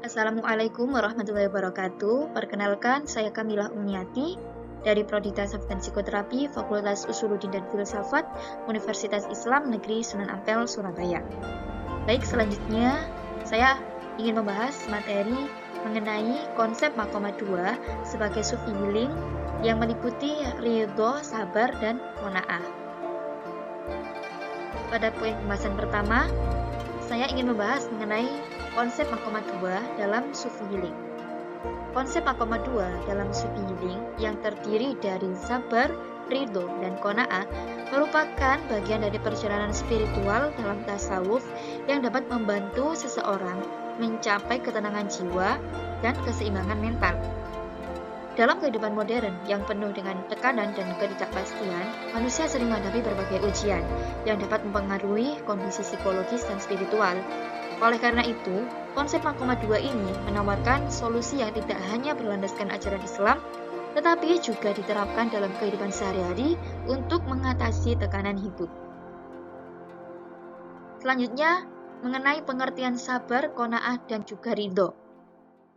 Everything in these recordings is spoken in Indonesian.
Assalamualaikum warahmatullahi wabarakatuh. Perkenalkan, saya Kamila Umniati dari Prodi Tasawuf dan Psikoterapi Fakultas Usuluddin dan Filsafat Universitas Islam Negeri Sunan Ampel, Surabaya. Baik, selanjutnya saya ingin membahas materi mengenai konsep Maqamat 2 sebagai sufi healing yang meliputi ridho, sabar, dan qanaah. Pada poin pembahasan pertama, saya ingin membahas mengenai konsep Maqamat 2 dalam sufi healing. Konsep Maqamat 2 dalam sufi healing yang terdiri dari sabar, ridho, dan qanaah merupakan bagian dari perjalanan spiritual dalam tasawuf yang dapat membantu seseorang mencapai ketenangan jiwa dan keseimbangan mental. Dalam kehidupan modern yang penuh dengan tekanan dan ketidakpastian, manusia sering menghadapi berbagai ujian yang dapat mempengaruhi kondisi psikologis dan spiritual. Oleh karena itu, konsep Maqamat 2 ini menawarkan solusi yang tidak hanya berlandaskan ajaran Islam, tetapi juga diterapkan dalam kehidupan sehari-hari untuk mengatasi tekanan hidup. Selanjutnya, mengenai pengertian sabar, qanaah, dan juga ridho.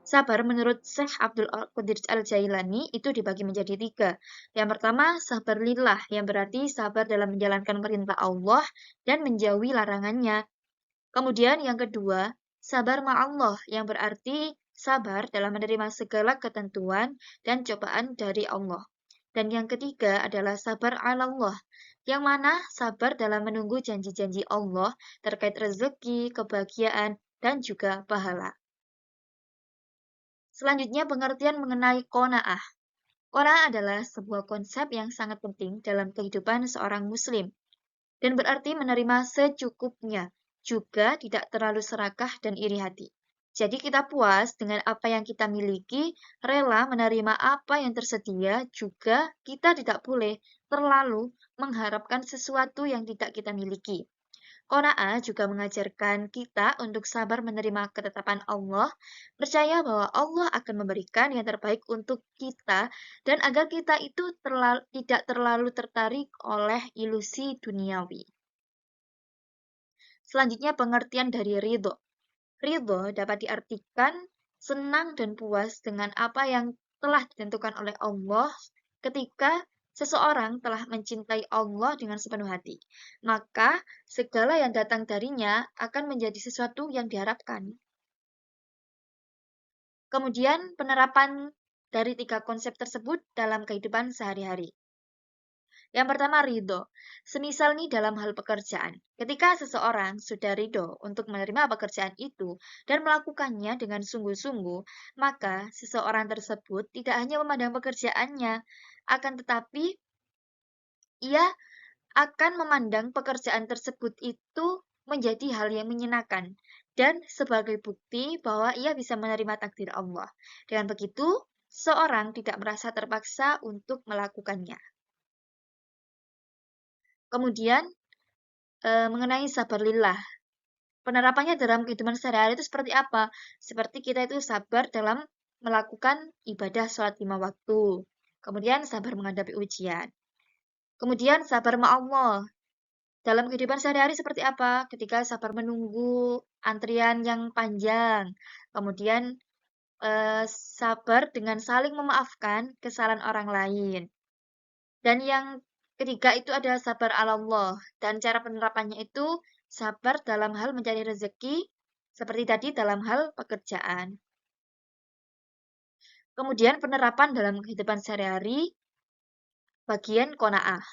Sabar menurut Syekh Abdul Qadir Al-Jailani itu dibagi menjadi 3. Yang pertama, sabar lillah, yang berarti sabar dalam menjalankan perintah Allah dan menjauhi larangannya. Kemudian yang kedua, sabar ma'allah, yang berarti sabar dalam menerima segala ketentuan dan cobaan dari Allah. Dan yang ketiga adalah sabar 'alallah, yang mana sabar dalam menunggu janji-janji Allah terkait rezeki, kebahagiaan, dan juga pahala. Selanjutnya pengertian mengenai qanaah. Qanaah adalah sebuah konsep yang sangat penting dalam kehidupan seorang muslim dan berarti menerima secukupnya, juga tidak terlalu serakah dan iri hati. Jadi kita puas dengan apa yang kita miliki, rela menerima apa yang tersedia, juga kita tidak boleh terlalu mengharapkan sesuatu yang tidak kita miliki. Qanaah juga mengajarkan kita untuk sabar menerima ketetapan Allah, percaya bahwa Allah akan memberikan yang terbaik untuk kita, dan agar kita itu tidak terlalu tertarik oleh ilusi duniawi. Selanjutnya pengertian dari ridho. Ridho dapat diartikan senang dan puas dengan apa yang telah ditentukan oleh Allah ketika seseorang telah mencintai Allah dengan sepenuh hati. Maka segala yang datang darinya akan menjadi sesuatu yang diharapkan. Kemudian penerapan dari 3 konsep tersebut dalam kehidupan sehari-hari. Yang pertama ridho. Semisal nih dalam hal pekerjaan. Ketika seseorang sudah ridho untuk menerima pekerjaan itu dan melakukannya dengan sungguh-sungguh, maka seseorang tersebut tidak hanya memandang pekerjaannya, akan tetapi ia akan memandang pekerjaan tersebut itu menjadi hal yang menyenangkan dan sebagai bukti bahwa ia bisa menerima takdir Allah. Dengan begitu, seorang tidak merasa terpaksa untuk melakukannya. Kemudian mengenai sabar lillah. Penerapannya dalam kehidupan sehari-hari itu seperti apa? Seperti kita itu sabar dalam melakukan ibadah sholat 5 waktu. Kemudian sabar menghadapi ujian. Kemudian sabar ma'allah. Dalam kehidupan sehari-hari seperti apa? Ketika sabar menunggu antrian yang panjang. Kemudian sabar dengan saling memaafkan kesalahan orang lain. Dan yang ketiga itu ada sabar Allah. Dan cara penerapannya itu sabar dalam hal mencari rezeki, seperti tadi dalam hal pekerjaan. Kemudian penerapan dalam kehidupan sehari-hari, bagian qanaah,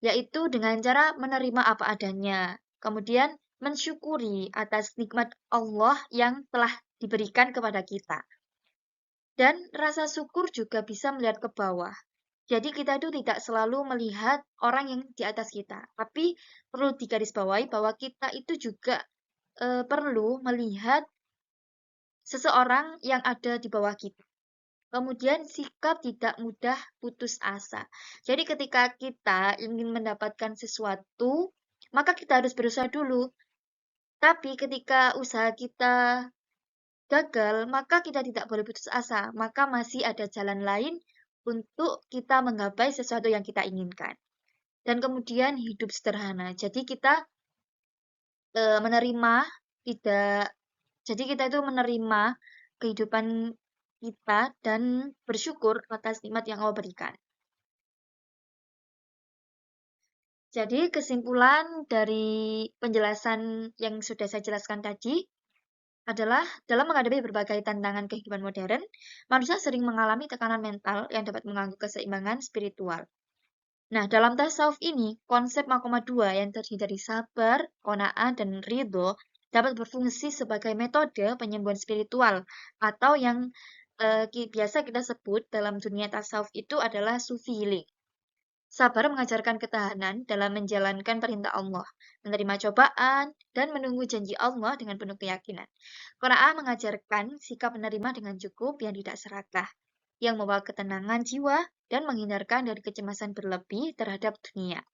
yaitu dengan cara menerima apa adanya. Kemudian mensyukuri atas nikmat Allah yang telah diberikan kepada kita. Dan rasa syukur juga bisa melihat ke bawah. Jadi kita itu tidak selalu melihat orang yang di atas kita, tapi perlu digarisbawahi bahwa kita itu juga perlu melihat seseorang yang ada di bawah kita. Kemudian sikap tidak mudah putus asa. Jadi ketika kita ingin mendapatkan sesuatu, maka kita harus berusaha dulu. Tapi ketika usaha kita gagal, maka kita tidak boleh putus asa. Maka masih ada jalan lain untuk kita menggapai sesuatu yang kita inginkan. Dan kemudian hidup sederhana. Jadi kita menerima tidak Jadi kita itu menerima kehidupan kita dan bersyukur atas nikmat yang Allah berikan. Jadi kesimpulan dari penjelasan yang sudah saya jelaskan tadi adalah dalam menghadapi berbagai tantangan kehidupan modern, manusia sering mengalami tekanan mental yang dapat mengganggu keseimbangan spiritual. Nah, dalam tasawuf ini, konsep Makomah dua yang terdiri dari sabar, qanaah, dan ridho dapat berfungsi sebagai metode penyembuhan spiritual atau yang biasa kita sebut dalam dunia tasawuf itu adalah sufi healing. Sabar mengajarkan ketahanan dalam menjalankan perintah Allah, menerima cobaan, dan menunggu janji Allah dengan penuh keyakinan. Qanaah mengajarkan sikap menerima dengan cukup yang tidak serakah, yang membawa ketenangan jiwa dan menghindarkan dari kecemasan berlebih terhadap dunia.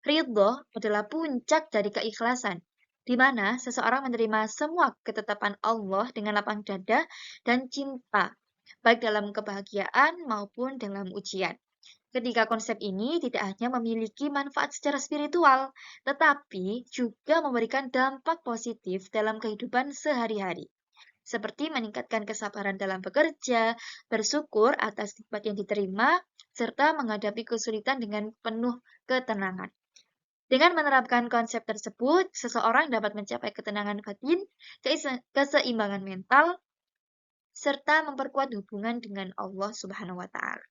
Ridho adalah puncak dari keikhlasan, di mana seseorang menerima semua ketetapan Allah dengan lapang dada dan cinta, baik dalam kebahagiaan maupun dalam ujian. Ketika konsep ini tidak hanya memiliki manfaat secara spiritual, tetapi juga memberikan dampak positif dalam kehidupan sehari-hari, seperti meningkatkan kesabaran dalam bekerja, bersyukur atas nikmat yang diterima, serta menghadapi kesulitan dengan penuh ketenangan. Dengan menerapkan konsep tersebut, seseorang dapat mencapai ketenangan batin, keseimbangan mental, serta memperkuat hubungan dengan Allah Subhanahu wa Ta'ala.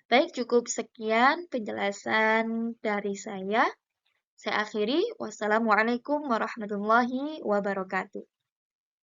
Baik, cukup sekian penjelasan dari saya. Saya akhiri. Wassalamualaikum warahmatullahi wabarakatuh.